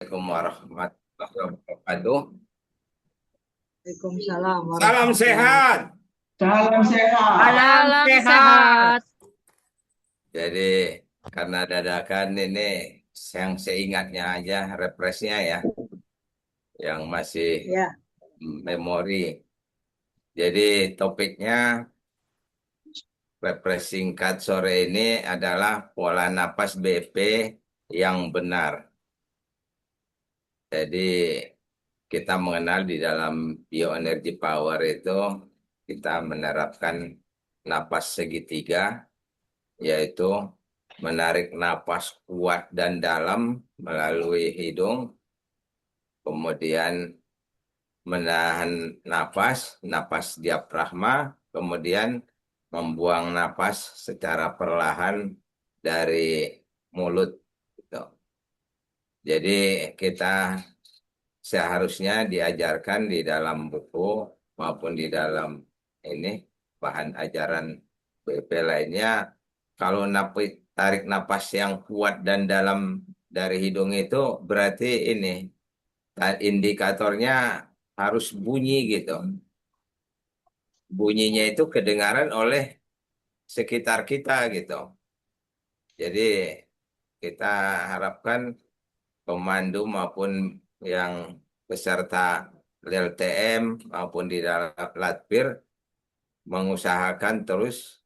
Assalamualaikum warahmatullahi wabarakatuh. Waalaikumsalam Salam warahmatullahi sehat. wabarakatuh. Salam sehat. Salam Salam sehat. sehat. Jadi karena dadakan ini yang seingatnya aja refreshnya ya, yang masih Ya, memori. Jadi topiknya refresh singkat sore ini adalah pola napas BP yang benar. Jadi kita mengenal di dalam bioenergy power itu kita menerapkan napas segitiga, yaitu menarik napas kuat dan dalam melalui hidung, kemudian menahan napas diafragma, kemudian membuang napas secara perlahan dari mulut, gitu. Jadi kita seharusnya diajarkan di dalam buku maupun di dalam ini bahan ajaran BP lainnya, kalau tarik napas yang kuat dan dalam dari hidung itu berarti ini indikatornya harus bunyi gitu. Bunyinya itu kedengaran oleh sekitar kita gitu. Jadi kita harapkan pemandu maupun yang peserta LTM maupun di dalam latpir mengusahakan terus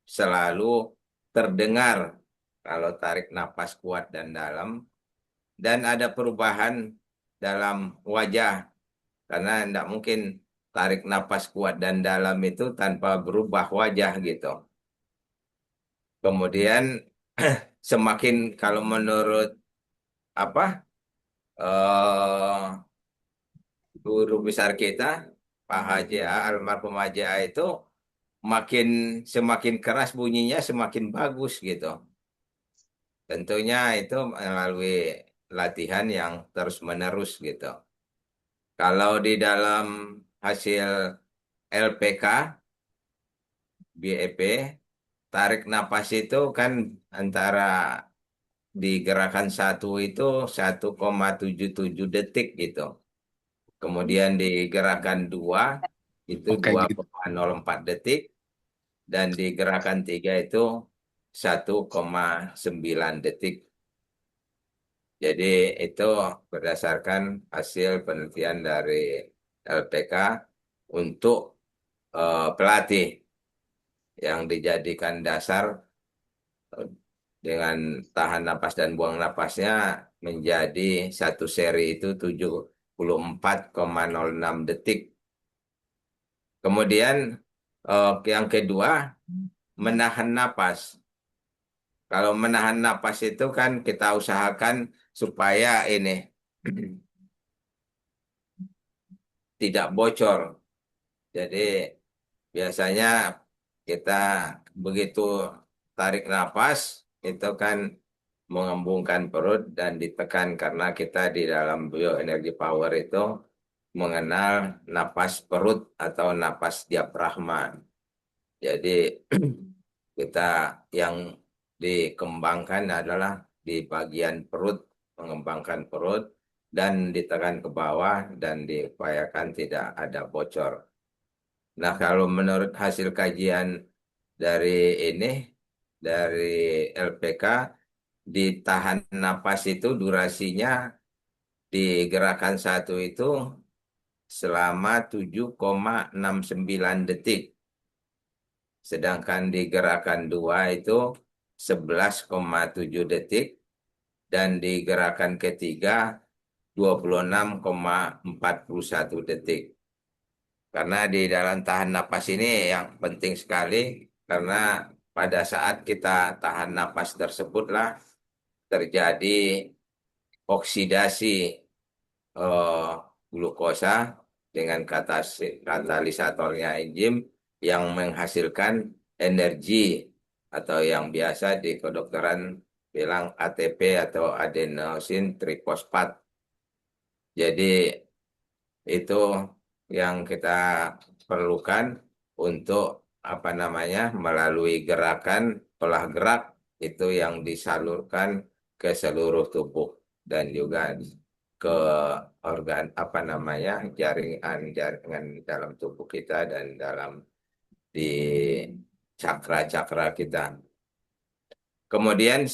selalu terdengar kalau tarik napas kuat dan dalam, dan ada perubahan dalam wajah karena tidak mungkin tarik napas kuat dan dalam itu tanpa berubah wajah gitu. Kemudian semakin kalau menurut apa eh guru besar kita Pak Haji A, almarhum Haji A itu makin semakin keras bunyinya semakin bagus gitu. Tentunya itu melalui latihan yang terus-menerus gitu. Kalau di dalam hasil LPK, BEP, tarik napas itu kan antara di gerakan satu itu 1,77 detik gitu. Kemudian di gerakan 2 itu Oke, dua gitu. koma nol empat detik. Dan di gerakan 3 itu 1,9 detik. Jadi itu berdasarkan hasil penelitian dari LPK untuk pelatih yang dijadikan dasar eh, dengan tahan napas dan buang napasnya menjadi satu seri itu 74,06 detik. Kemudian yang kedua, menahan napas. Kalau menahan napas itu kan kita usahakan supaya ini tidak bocor. Jadi biasanya kita begitu tarik napas itu kan mengembungkan perut dan ditekan karena kita di dalam bioenergy power itu mengenal napas perut atau napas diafragma. Jadi kita yang dikembangkan adalah di bagian perut, mengembangkan perut dan ditekan ke bawah dan diupayakan tidak ada bocor. Nah, kalau menurut hasil kajian dari ini, dari LPK, ditahan napas itu durasinya di gerakan satu itu selama 7,69 detik. Sedangkan di gerakan 2 itu 11,7 detik. Dan di gerakan ketiga 26,41 detik. Karena di dalam tahan napas ini yang penting sekali, karena pada saat kita tahan napas tersebutlah terjadi oksidasi eh, glukosa dengan katalisatornya enzim yang menghasilkan energi atau yang biasa di kedokteran bilang ATP atau adenosin trifosfat. Jadi itu yang kita perlukan untuk apa namanya melalui gerakan pola gerak itu yang disalurkan ke seluruh tubuh dan juga ke organ apa namanya jaringan dalam tubuh kita dan dalam di cakra-cakra kita. Kemudian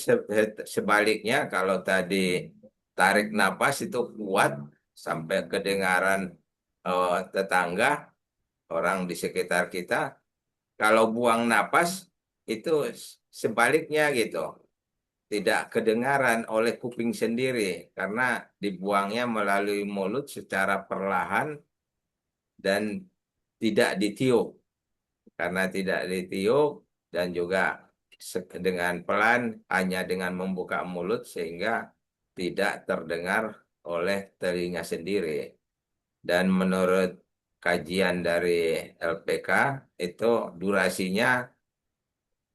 sebaliknya kalau tadi tarik napas itu kuat sampai kedengaran tetangga, orang di sekitar kita. Kalau buang napas itu sebaliknya gitu. Tidak kedengaran oleh kuping sendiri karena dibuangnya melalui mulut secara perlahan dan tidak ditiup. Karena tidak ditiup dan juga dengan pelan hanya dengan membuka mulut sehingga tidak terdengar oleh telinga sendiri. Dan menurut kajian dari LPK itu durasinya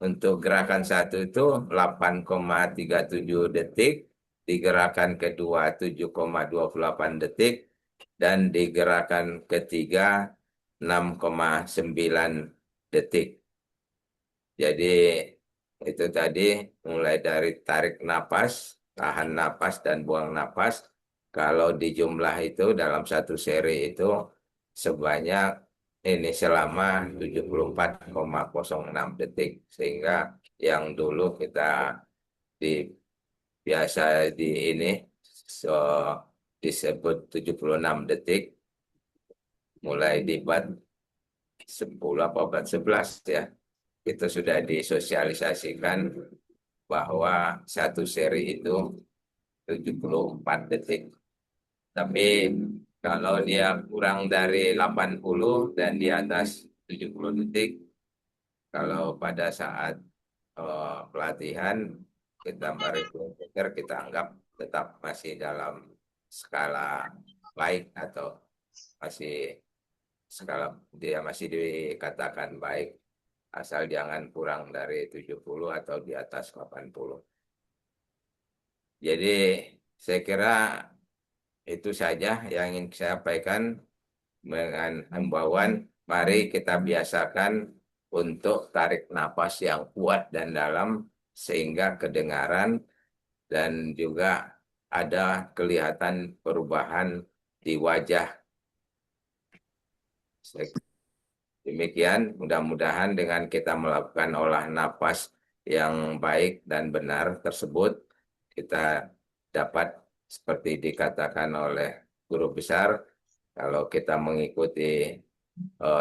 untuk gerakan satu itu 8,37 detik, di gerakan kedua 7,28 detik, dan di gerakan ketiga 6,9 detik. Jadi itu tadi mulai dari tarik napas, tahan napas, dan buang napas. Kalau di jumlah itu dalam satu seri itu sebanyak ini selama 74,06 detik. Sehingga yang dulu kita di biasa di ini so, disebut 76 detik mulai di bat 10 apa bat 11 ya. Itu sudah disosialisasikan bahwa satu seri itu 74 detik. Tapi kalau dia kurang dari 80 dan di atas 70 detik, kalau pada saat pelatihan kita merekrut, kita anggap tetap masih dalam skala baik atau masih skala dia masih dikatakan baik asal jangan kurang dari 70 atau di atas 80. Jadi saya kira itu saja yang ingin saya sampaikan dengan himbauan. Mari kita biasakan untuk tarik napas yang kuat dan dalam sehingga kedengaran dan juga ada kelihatan perubahan di wajah. Demikian, mudah-mudahan dengan kita melakukan olah napas yang baik dan benar tersebut, kita dapat seperti dikatakan oleh guru besar, kalau kita mengikuti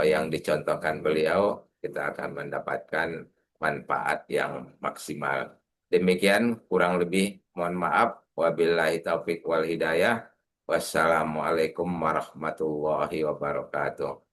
yang dicontohkan beliau, kita akan mendapatkan manfaat yang maksimal. Demikian kurang lebih, mohon maaf. Wabillahi taufiq wal hidayah. Wassalamualaikum warahmatullahi wabarakatuh.